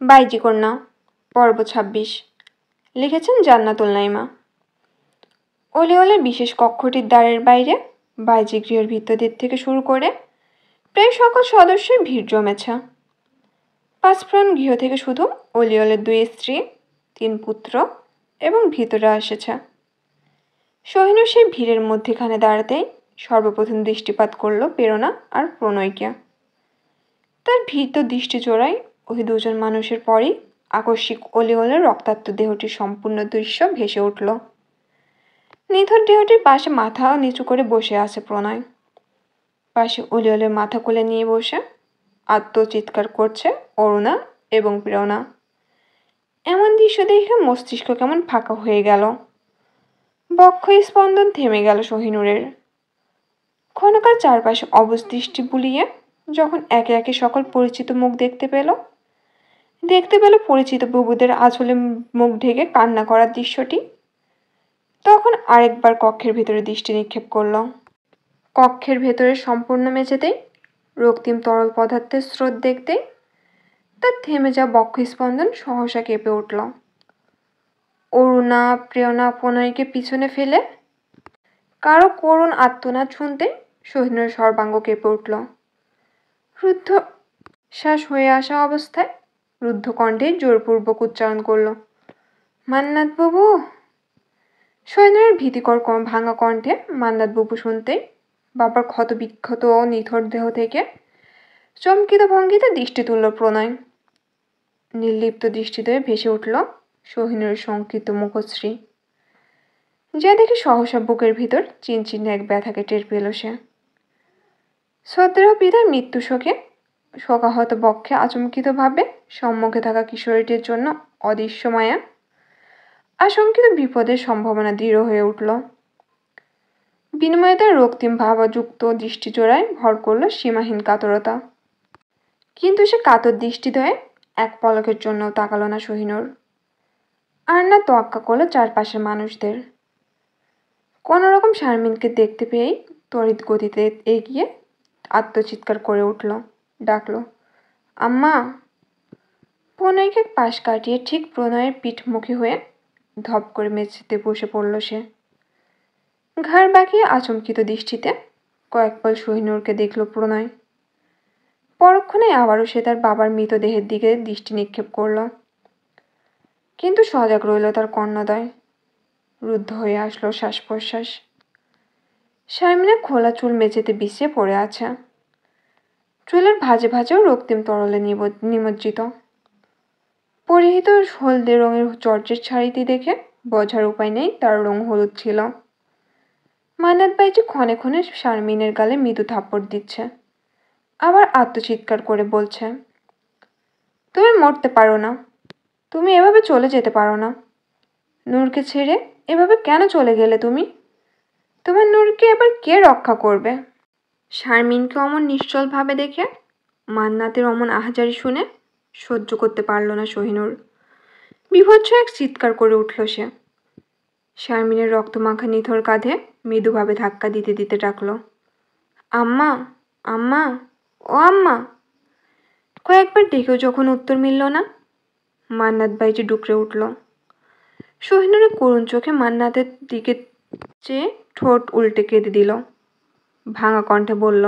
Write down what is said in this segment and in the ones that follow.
বাইজি কন্যা পর্ব ২৬ লিখেছেন জান্নাতুল নাইমা। অলিওলের বিশেষ কক্ষটির দ্বারের বাইরে বাইজি গৃহের ভিত্তদের থেকে শুরু করে প্রায় সকল সদস্যের ভিড় জমেছে। পাঁচফ্রন গৃহ থেকে শুধু অলিওলের ২ স্ত্রী, ৩ পুত্র এবং ভিতরে এসেছে। সহিনুর সেই ভিড়ের মধ্যেখানে দাঁড়াতেই সর্বপ্রথম দৃষ্টিপাত করল প্রেরণা আর প্রণয়কে। তার ভীত দৃষ্টি জোড়ায় ওই দুজন মানুষের পরই আকস্মিক অলিওলের রক্তাক্ত দেহটির সম্পূর্ণ দৃশ্য ভেসে উঠল। নিথর দেহটির পাশে মাথা নিচু করে বসে আছে প্রণয়। পাশে অলিওলের মাথা কোলে নিয়ে বসে আত্মচিৎকার করছে অরুণা এবং প্রেরণা। এমন দৃশ্য দেখে মস্তিষ্ক কেমন ফাঁকা হয়ে গেল। বক্ষ স্পন্দন থেমে গেল সহিনুরের। ক্ষণকাল চারপাশে অবশ দৃষ্টি বুলিয়ে যখন একে একে সকল পরিচিত মুখ দেখতে পেল পরিচিত বুবুদের আঁচলে মুখ ঢেকে কান্না করার দৃশ্যটি, তখন আরেকবার কক্ষের ভেতরে দৃষ্টি নিক্ষেপ করল। কক্ষের ভেতরে সম্পূর্ণ মেঝেতেই রক্তিম তরল পদার্থের স্রোত দেখতেই তার থেমে যাওয়া বক্ষ স্পন্দন সহসা কেঁপে উঠল। অরুণা, প্রেরণা, প্রণয়কে পিছনে ফেলে কারো করুণ আর্তনাদ শুনতে সহিনুর সর্বাঙ্গ কেঁপে উঠল। রুদ্ধ শ্বাস হয়ে আসা অবস্থায় রুদ্ধ কণ্ঠে জোরপূর্বক উচ্চারণ করল, মান্নাত বাবু। সহিনুরের ভীতিকর ভাঙা কণ্ঠে মান্নাত বাবু শুনতেই বাবার ক্ষত বিক্ষত ও নিথর দেহ থেকে চমকিত ভঙ্গিতে দৃষ্টি তুলল প্রণয়। নির্লিপ্ত দৃষ্টিতে ভেসে উঠল সহিনুরের শঙ্কিত মুখশ্রী, যা দেখে সহসা বুকের ভিতর চিনচিন এক ব্যথাকে টের পেল সে। শ্রদ্ধেয় পিতার মৃত্যু শোকাহত বক্ষে আচমকিতভাবে সম্মুখে থাকা কিশোরীটির জন্য অদৃশ্য মায়া, আশঙ্কিত বিপদের সম্ভাবনা দৃঢ় হয়ে উঠল। বিনিময়ে রক্তিম ভাবযুক্ত দৃষ্টিজোড়ায় ভর করল সীমাহীন কাতরতা। কিন্তু সে কাতর দৃষ্টিদ্বয়ে এক পলকের জন্য তাকালো না সহিনুর, আর না তোয়াক্কা করলো চারপাশের মানুষদের। কোনোরকম শারমিনকে দেখতে পেয়েই তড়িৎ গতিতে এগিয়ে আত্মচিৎকার করে উঠল, ডাকল, আম্মা। প্রণয়কে পাশ কাটিয়ে ঠিক প্রণয়ের পিঠমুখী হয়ে ধপ করে মেঝেতে বসে পড়ল সে। ঘাড় বাঁকিয়ে আচমকিত দৃষ্টিতে কয়েক পল সহিনুরকে দেখল প্রণয়। পরক্ষণে আবারও সে তার বাবার মৃতদেহের দিকে দৃষ্টি নিক্ষেপ করল। কিন্তু সজাগ রইল তার কর্ণদয়। রুদ্ধ হয়ে আসলো শ্বাস প্রশ্বাস। শারমিনের খোলা চুল মেঝেতে বিছিয়ে পড়ে আছে। চুলের ভাঁজে ভাঁজেও রক্তিম তরলে নিমজ্জিত। পরিহিত হলদে রঙের জর্জের শাড়িটি দেখে বোঝার উপায় নেই তার রং হলুদ ছিল। মান্নাত বাইজি ক্ষণে ক্ষণে শারমিনের গালে মৃদু থাপ্পড় দিচ্ছে, আবার আত্মচিৎকার করে বলছে, তুমি মরতে পারো না, তুমি এভাবে চলে যেতে পারো না। নূরকে ছেড়ে এভাবে কেন চলে গেলে তুমি? তোমার নূরকে এবার কে রক্ষা করবে? শারমিনকে অমন নিশ্চলভাবে দেখে মান্নাতের অমন আহাজারি শুনে সহ্য করতে পারল না সহিনুর। বিভৎস এক চিৎকার করে উঠল সে। শারমিনের রক্তমাখা নিথর কাঁধে মৃদুভাবে ধাক্কা দিতে দিতে ডাকল, আম্মা, আম্মা, ও আম্মা। কয়েকবার ডেকেও যখন উত্তর মিলল না, মান্নাত বাইজি ডুকরে উঠল। সহিনুরের করুণ চোখে মান্নাতের দিকে চেয়ে ঠোঁট উল্টে কেঁদে দিল। ভাঙা কণ্ঠে বলল,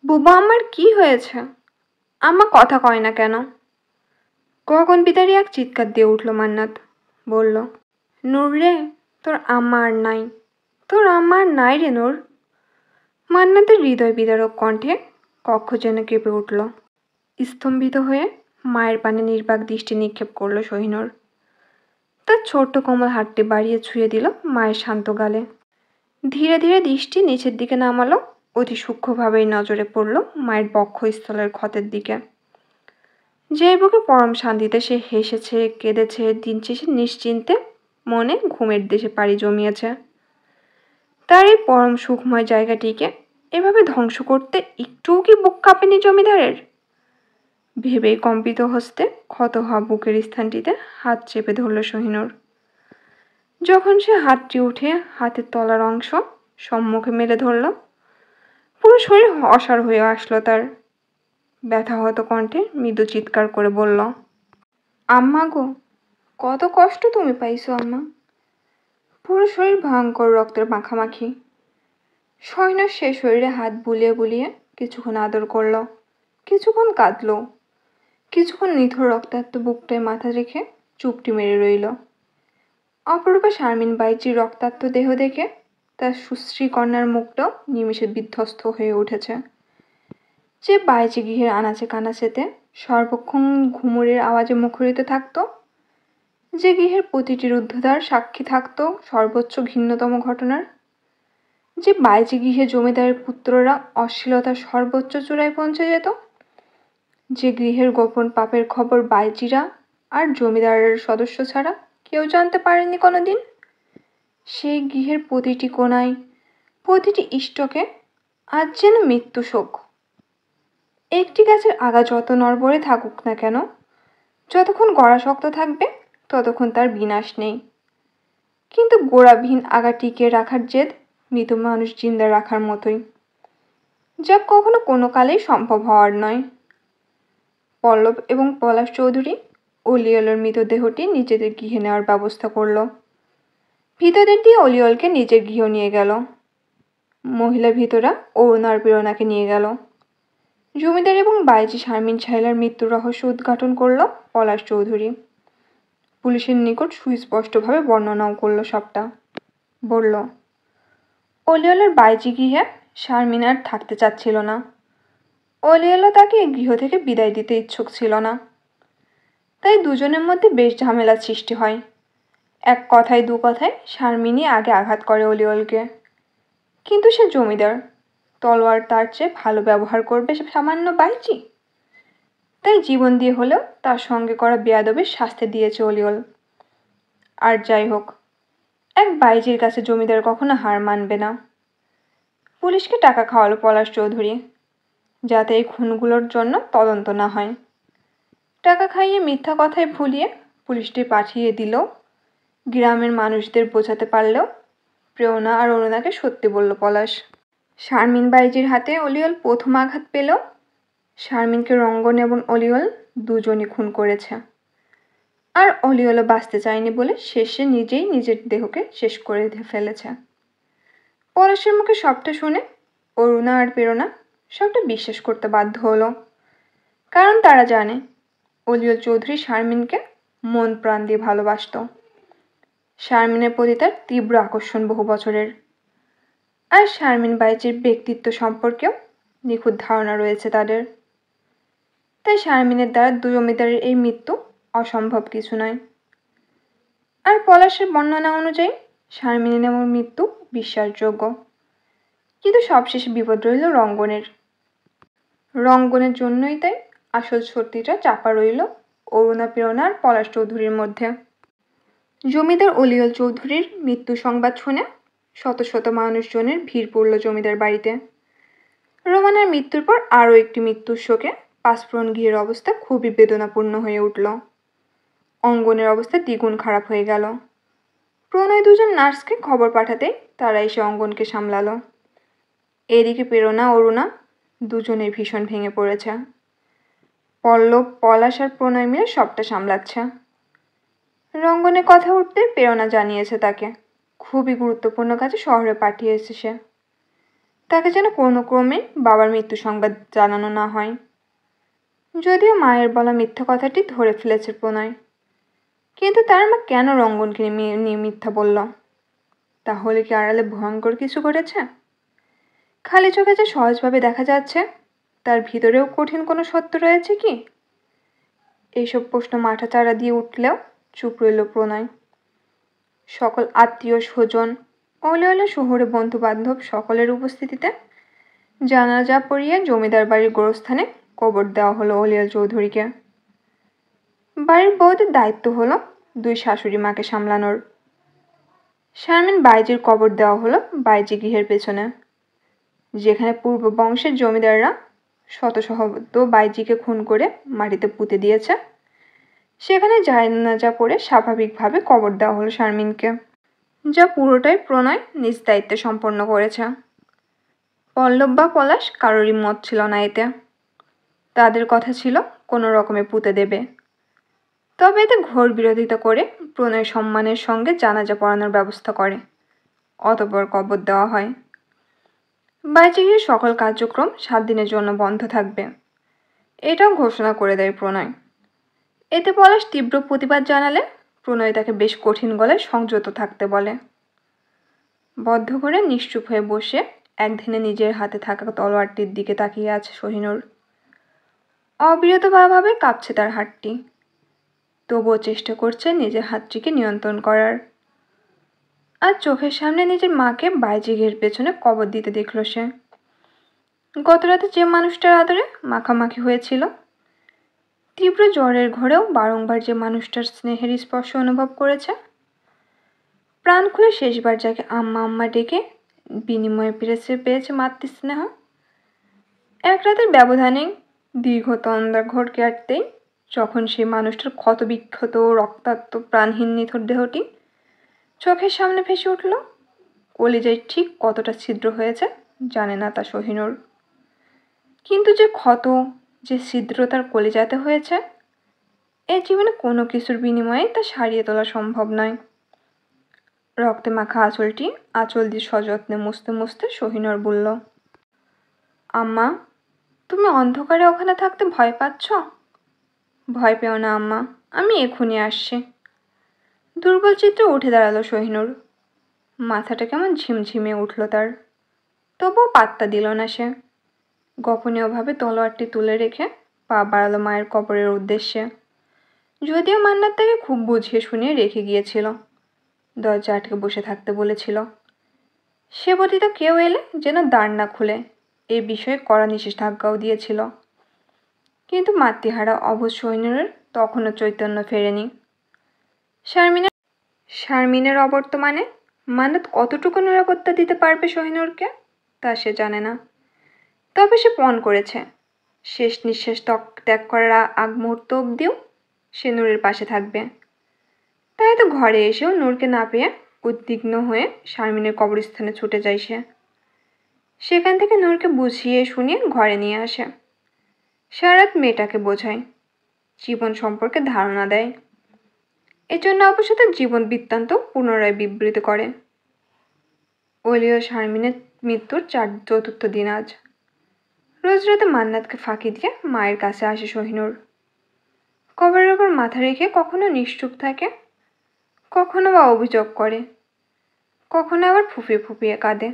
বুবা, আমার কি হয়েছে? আম্মা কথা কয় না কেন? গগন বিদারী এক চিৎকার দিয়ে উঠল মান্নাত। বলল, নূর রে, তোর আম্মা আর নাই, তোর আম্মা আর নাই রে নূর। মান্নাতের হৃদয় বিদারক কণ্ঠে কক্ষ যেন কেঁপে উঠল। স্তম্ভিত হয়ে মায়ের পানে নির্বাক দৃষ্টি নিক্ষেপ করল সহিনুর। তার ছোট্ট কোমল হাতটি বাড়িয়ে ছুঁয়ে দিল মায়ের শান্ত গালে। ধীরে ধীরে দৃষ্টি নিচের দিকে নামালো। অতি সূক্ষ্মভাবেই নজরে পড়ল মায়ের বক্ষস্থলের ক্ষতের দিকে। যে বুকে পরম শান্তিতে সে হেসেছে, কেঁদেছে, দিন শেষে নিশ্চিন্তে মনে ঘুমের দেশে পাড়ি জমিয়েছে, তার এই পরম সুখময় জায়গাটিকে এভাবে ধ্বংস করতে একটুও কি বুক কাঁপেনি জমিদারের? ভেবেই কম্পিত হস্তে ক্ষত হওয়া বুকের স্থানটিতে হাত চেপে ধরল সহিনুর। যখন সে হাতটি উঠে হাতের তলার অংশ সম্মুখে মেলে ধরল, পুরো শরীর অসাড় হয়ে আসলো তার। ব্যথাহত কণ্ঠে মৃদু চিৎকার করে বলল, আম্মা গো, কত কষ্ট তুমি পাইছো আম্মা। পুরো শরীর ভয়ঙ্কর রক্তের মাখামাখি। সৈন্য সে শরীরে হাত বুলিয়ে বুলিয়ে কিছুক্ষণ আদর করলো, কিছুক্ষণ কাঁদলো, কিছুক্ষণ নিথর রক্তাক্ত বুকটায় মাথা রেখে চুপটি মেরে রইল। অপরূপা শারমিন বাইজির রক্তাক্ত দেহ দেখে তার সুশ্রী কন্যার মুখটাও নিমেষে বিধ্বস্ত হয়ে উঠেছে। যে বাইজি গৃহের আনাচে কানাচেতে সর্বক্ষণ ঘুমুরের আওয়াজে মুখরিত থাকত, যে গৃহের প্রতিটি রুদ্ধদ্বার সাক্ষী থাকত সর্বোচ্চ ঘৃণ্যতম ঘটনার, যে বাইজি গৃহে জমিদারের পুত্ররা অশ্লীলতার সর্বোচ্চ চূড়ায় পৌঁছে যেত, যে গৃহের গোপন পাপের খবর বাইজিরা আর জমিদারের সদস্য ছাড়া কেউ জানতে পারেনি কোনোদিন, সেই গৃহের প্রতিটি কোণায়, প্রতিটি ইষ্টকে আজ যেন মৃত্যু শোক। একটি গাছের আগা যত নড়বড়ে থাকুক না কেন, যতক্ষণ গোড়া শক্ত থাকবে ততক্ষণ তার বিনাশ নেই। কিন্তু গোড়াবিহীন আগা টিকিয়ে রাখার জেদ মৃত মানুষ জিন্দা রাখার মতোই, যা কখনো কোনো কালেই সম্ভব হওয়ার নয়। পল্লব এবং পলাশ চৌধুরী অলিওলের মৃতদেহটি নিজেদের গৃহে নেওয়ার ব্যবস্থা করল। ভিতরের দিয়ে অলিওলকে নিজের গৃহ নিয়ে গেল। মহিলা ভিতরা অরুণার প্রেরণাকে নিয়ে গেল। জমিদার এবং বাইজি শারমিন সাহেলার মৃত্যুর রহস্য উদ্ঘাটন করল পলাশ চৌধুরী। পুলিশের নিকট সুস্পষ্টভাবে বর্ণনাও করল সবটা। বলল, অলিওলের বাইজি গৃহে শারমিন আর থাকতে চাচ্ছিল না। অলিওলা তাকে এই গৃহ থেকে বিদায় দিতে ইচ্ছুক ছিল না। তাই দুজনের মধ্যে বেশ ঝামেলার সৃষ্টি হয়। এক কথায় দু কথায় শারমিনই আগে আঘাত করে অলিওলকে। কিন্তু সে জমিদার, তলোয়ার তার চেয়ে ভালো ব্যবহার করবে সামান্য বাইজি। তাই জীবন দিয়ে হলেও তার সঙ্গে করা বেয়াদবির শাস্তি দিয়েছে অলিওল। আর যাই হোক, এক বাইজির কাছে জমিদার কখনো হার মানবে না। পুলিশকে টাকা খাওয়ালো পলাশ চৌধুরী, যাতে এই খুনগুলোর জন্য তদন্ত না হয়। টাকা খাইয়ে মিথ্যা কথায় ভুলিয়ে পুলিশটি পাঠিয়ে দিল। গ্রামের মানুষদের বোঝাতে পারলেও প্রেরণা আর অরুণাকে সত্যি বলল পলাশ। শারমিন বাইজির হাতে অলিওল প্রথম আঘাত পেল। শারমিনকে রঙ্গন এবং অলিওল দুজনই খুন করেছে। আর অলিওলও বাঁচতে চায়নি বলে শেষে নিজেই নিজের দেহকে শেষ করে ফেলেছে। পলাশের মুখে সবটা শুনে অরুণা আর প্রেরণা সবটা বিশ্বাস করতে বাধ্য হলো। কারণ তারা জানে অলিওল চৌধুরী শারমিনকে মন প্রাণ দিয়ে ভালোবাসত। শারমিনের প্রতি তার তীব্র আকর্ষণ বহু বছরের। আর শারমিন বাইজির ব্যক্তিত্ব সম্পর্কেও নিখুঁত ধারণা রয়েছে তাদের। তাই শারমিনের দ্বারা দুই জমিদারের এই মৃত্যু অসম্ভব কিছু নয়। আর পলাশের বর্ণনা অনুযায়ী শারমিনের মৃত্যু বিশ্বাসযোগ্য। কিন্তু সবশেষে বিপদ রইল রঙ্গনের। রঙ্গনের জন্যই তাই আসল সত্যিটা চাপা রইল অরুণা প্রেরণা আর পলাশ চৌধুরীর মধ্যে। জমিদার অলিওল চৌধুরীর মৃত্যু সংবাদ শুনে শত শত মানুষজনের ভিড় পড়ল জমিদার বাড়িতে। রোমানার মৃত্যুর পর আরও একটি মৃত্যুর শোকে পাঁচফোড়ন গৃহের অবস্থা খুবই বেদনাপূর্ণ হয়ে উঠল। অঙ্গনের অবস্থা দ্বিগুণ খারাপ হয়ে গেল। প্রণয় দুজন নার্সকে খবর পাঠাতে তারা এসে অঙ্গনকে সামলালো। এদিকে প্রেরণা অরুণা দুজনের ভীষণ ভেঙে পড়েছে। পল্লব, পলাশ আর প্রণয় মিলে সবটা সামলাচ্ছে। রঙ্গনের কথা উঠতে প্রেরণা জানিয়েছে তাকে খুবই গুরুত্বপূর্ণ কাজে শহরে পাঠিয়েছে সে। তাকে যেন কোনো ক্রমে বাবার মৃত্যু সংবাদ জানানো না হয়। যদিও মায়ের বলা মিথ্যা কথাটি ধরে ফেলেছে প্রণয়, কিন্তু তার মা কেন রঙ্গনকে নিয়ে মিথ্যা বলল? তাহলে কি আড়ালে ভয়ঙ্কর কিছু ঘটেছে? খালি চোখে যে সহজভাবে দেখা যাচ্ছে, তার ভিতরেও কঠিন কোনো সত্য রয়েছে কি? এইসব প্রশ্ন মাথাচাড়া দিয়ে উঠলেও চুপ রইল প্রণয়। সকল আত্মীয় স্বজন, অলিওলে শহরে বন্ধু বান্ধব সকলের উপস্থিতিতে জানাজা পড়িয়ে জমিদার বাড়ির গোরস্থানে কবর দেওয়া হলো অলিওল চৌধুরীকে। বাড়ির বউদের দায়িত্ব হলো দুই শাশুড়ি মাকে সামলানোর। শারমিন বাইজির কবর দেওয়া হলো বাইজি গৃহের পেছনে, যেখানে পূর্ব বংশের জমিদাররা শত শত বাইজিকে খুন করে মাটিতে পুঁতে দিয়েছে। সেখানে জানাজা পড়ে স্বাভাবিকভাবে কবর দেওয়া হলো শারমিনকে, যা পুরোটাই প্রণয় নিজ দায়িত্বে সম্পন্ন করেছে। পল্লব বা পলাশ কারোরই মত ছিল না এতে। তাদের কথা ছিল কোনো রকমে পুঁতে দেবে। তবে এতে ঘোর বিরোধিতা করে প্রণয় সম্মানের সঙ্গে জানাজা পড়ানোর ব্যবস্থা করে। অতঃপর কবর দেওয়া হয়। বাইজিগির সকল কার্যক্রম 7 দিনের জন্য বন্ধ থাকবে, এটাও ঘোষণা করে দেয় প্রণয়। এতে পলাশ তীব্র প্রতিবাদ জানালে প্রণয় তাকে বেশ কঠিন গলায় সংযত থাকতে বলে। বদ্ধ করে নিশ্চুপ হয়ে বসে একদিনে নিজের হাতে থাকা তলোয়ারটির দিকে তাকিয়ে আছে সোহিনুর। অবিরতভাবে কাঁপছে তার হাতটি, তবুও চেষ্টা করছে নিজের হাতটিকে নিয়ন্ত্রণ করার। আর চোখের সামনে নিজের মাকে বাইজিগের পেছনে কবর দিতে দেখল সে। গতরাতে যে মানুষটার আদরে মাখামাখি হয়েছিল, তীব্র জ্বরের ঘোরেও বারংবার যে মানুষটার স্নেহের স্পর্শ অনুভব করেছে, প্রাণ খুলে শেষবার যাকে আম্মা আম্মা ডেকে বিনিময়ে পেয়েছে মাতৃস্নেহ, এক রাতের ব্যবধানে দীর্ঘ তন্দ্রা ঘোর কাটতেই যখন সেই মানুষটার ক্ষতবিক্ষত রক্তাক্ত প্রাণহীন নিথর দেহটি চোখের সামনে ভেসে উঠল, কলিজায় ঠিক কতটা ছিদ্র হয়েছে জানে না তা সোহিনুর। কিন্তু যে ক্ষত, যে ছিদ্র তার কলিজাতে হয়েছে, এ জীবনে কোনো কিছুর বিনিময়ে তা সারিয়ে তোলা সম্ভব নয়। রক্তে মাখা আঁচল দিয়ে সযত্নে মুছতে মুছতে সোহিনুর বলল, আম্মা, তুমি অন্ধকারে ওখানে থাকতে ভয় পাচ্ছ? ভয় পেও না আম্মা, আমি এখনই আসছি। দুর্বল চিত্রে উঠে দাঁড়ালো সোহিনুর। মাথাটা কেমন ঝিমঝিমে উঠল তার, তবুও পাত্তা দিল না সে। গোপনীয়ভাবে তলোয়ারটি তুলে রেখে পা বাড়ালো মায়ের কবরের উদ্দেশ্যে। যদিও মান্নাত তাকে খুব বুঝিয়ে শুনিয়ে রেখে গিয়েছিল, দরজা আটকে বসে থাকতে বলেছিল। সে ব্যতীত কেউ এলে যেন দ্বার না খুলে, এ বিষয়ে কড়া নিষেধাজ্ঞাও দিয়েছিল। কিন্তু মাতৃহারা অবুঝ সোহিনুরের তখনও চৈতন্য ফেরেনি। শারমিনের অবর্তমানে মান্নাত কতটুকু নিরাপত্তা দিতে পারবে সোহিনুরকে তা সে জানে না। তবে সে পণ করেছে শেষ নিঃশ্বাস ত্যাগ করার আগ মুহূর্ত অবধিও সে নূরের পাশে থাকবে। তাই তো ঘরে এসেও নূরকে না পেয়ে উদ্বিগ্ন হয়ে শারমিনের কবরস্থানে ছুটে যায় সে। সেখান থেকে নূরকে বুঝিয়ে শুনিয়ে ঘরে নিয়ে আসে। সারারাত মেয়েটাকে বোঝায়, জীবন সম্পর্কে ধারণা দেয়। এজন্য অবশ্য তার জীবন বৃত্তান্ত পুনরায় বিবৃত করে। অলি ও শারমিনের মৃত্যুর 4র্থ দিন আজ। রোজ রাতে মান্নাতকে ফাঁকি দিয়ে মায়ের কাছে আসে সোহিনুর। কবরের ওপর মাথা রেখে কখনো নিশ্চুপ থাকে, কখনো বা অভিযোগ করে, কখনো আবার ফুপিয়ে ফুপিয়ে কাঁদে।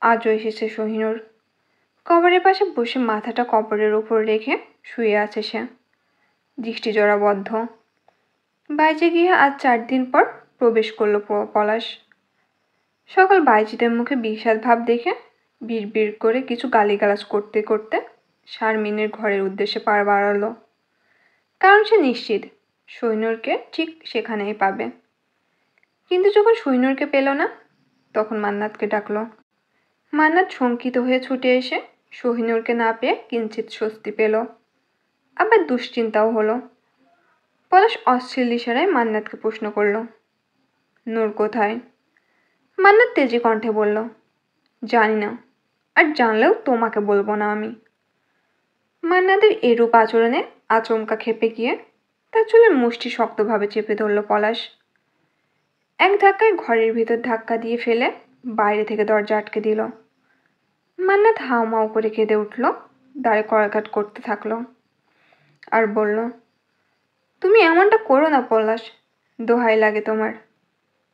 আজও এসেছে সোহিনুর। কবরের পাশে বসে মাথাটা কবরের ওপর রেখে শুয়ে আছে সে, দৃষ্টি জোড়াবদ্ধ। বাইজে গিয়ে আজ 4 দিন পর প্রবেশ করল পলাশ। সকল বাইজিদের মুখে বিষাদ ভাব দেখে বিড় করে কিছু গালিগালাজ করতে করতে শারমিনের ঘরের উদ্দেশ্যে পা বাড়ালো। কারণ সে নিশ্চিত সোহিনুরকে ঠিক সেখানেই পাবে। কিন্তু যখন সোহিনুরকে পেল না, তখন মান্নাতকে ডাকলো। মান্নাত শঙ্কিত হয়ে ছুটে এসে সোহিনুরকে না পেয়ে কিঞ্চিত স্বস্তি পেল, আবার দুশ্চিন্তাও হলো। পলাশ অশ্লীল ইশারায় মান্নাতকে প্রশ্ন করল, নূর কোথায়? মান্নাত তেজি কণ্ঠে বলল, জানি না, আর জানলেও তোমাকে বলবো না আমি। মান্নাতের এরূপ আচরণে আচমকা খেপে গিয়ে তার চুলের মুষ্টি শক্তভাবে চেপে ধরল পলাশ। এক ধাক্কায় ঘরের ভিতর ধাক্কা দিয়ে ফেলে বাইরে থেকে দরজা আটকে দিল। মান্নাত হাউমাউ করে কেঁদে উঠল, দাঁড়ে কড়াকাট করতে থাকলো আর বলল, তুমি এমনটা করো না পলাশ, দোহাই লাগে তোমার।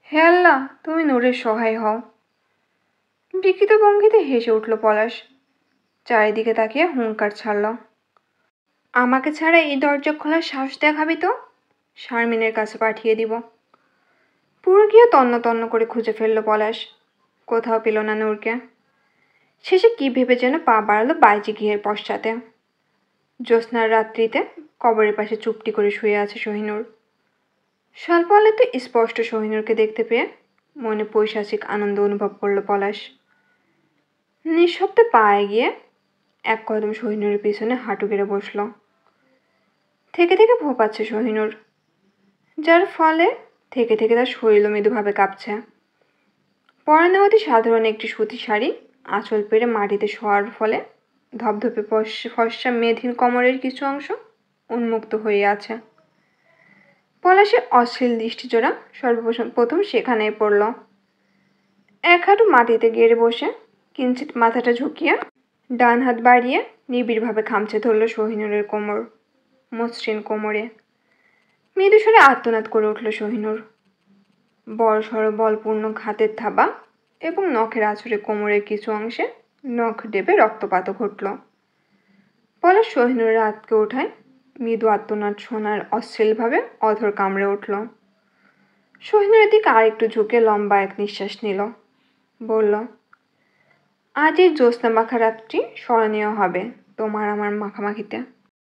হে আল্লাহ, তুমি নূরের সহায় হও। বিকৃত ভঙ্গিতে হেসে উঠল পলাশ, চারিদিকে তাকিয়ে হুঙ্কার ছাড়ল, আমাকে ছাড়া এই দরজা খোলার সাহস দেখাবি তো শারমিনের কাছে পাঠিয়ে দিব। পুরো গিয়ে তন্ন তন্ন করে খুঁজে ফেলল পলাশ, কোথাও পেল না নূরকে। শেষে কি ভেবে যেন পা বাড়ালো বাইজি গৃহের পশ্চাতে। জ্যোৎস্নার রাত্রিতে কবরের পাশে চুপটি করে শুয়ে আছে সোহিনুর। স্বল্প আলোতে স্পষ্ট সোহিনুরকে দেখতে পেয়ে মনে পৈশাচিক আনন্দ অনুভব করল পলাশ। নিঃশব্দে পা এগিয়ে এক কদম সোহিনুরের পিছনে হাঁটু গেড়ে বসল। থেকে থেকে ভোপাচ্ছে সোহিনুর, যার ফলে থেকে থেকে তার শরীর মৃদুভাবে কাঁপছে। পরনে অতি সাধারণ একটি সুতি শাড়ি আঁচল পেড়ে মাটিতে শোয়ার ফলে ধপধপে ফর্সা মেধির কোমরের কিছু অংশ উন্মুক্ত হয়ে আছে। পলাশের অশ্লীল দৃষ্টিজোড়া সর্বপ্রথম সেখানেই পড়ল। এক হাঁটু মাটিতে গেড়ে বসে কিঞ্চিত মাথাটা ঝুঁকিয়ে ডান হাত বাড়িয়ে নিবিড়ভাবে খামচে ধরল শহিনুরের কোমর, মসৃণ কোমরে। মৃদু স্বরে আর্তনাদ করে উঠল শহিনুর। বড়সড় বলপূর্ণ ঘাতের থাবা এবং নখের আঁচড়ে কোমরের কিছু অংশে নখ ডেবে রক্তপাতও ঘটল। পলাশ শহিনুরের আতকে ওঠায় মৃদু আর্তনাদ শোনার অশ্লীলভাবে অধর কামড়ে উঠল। শহিনুরের দিকে আরেকটু ঝুঁকে লম্বা এক নিঃশ্বাস নিল, বলল, আজ এই জ্যোৎস্না মাখা রাতটি স্মরণীয় হবে তোমার আমার মাখামাখিতে।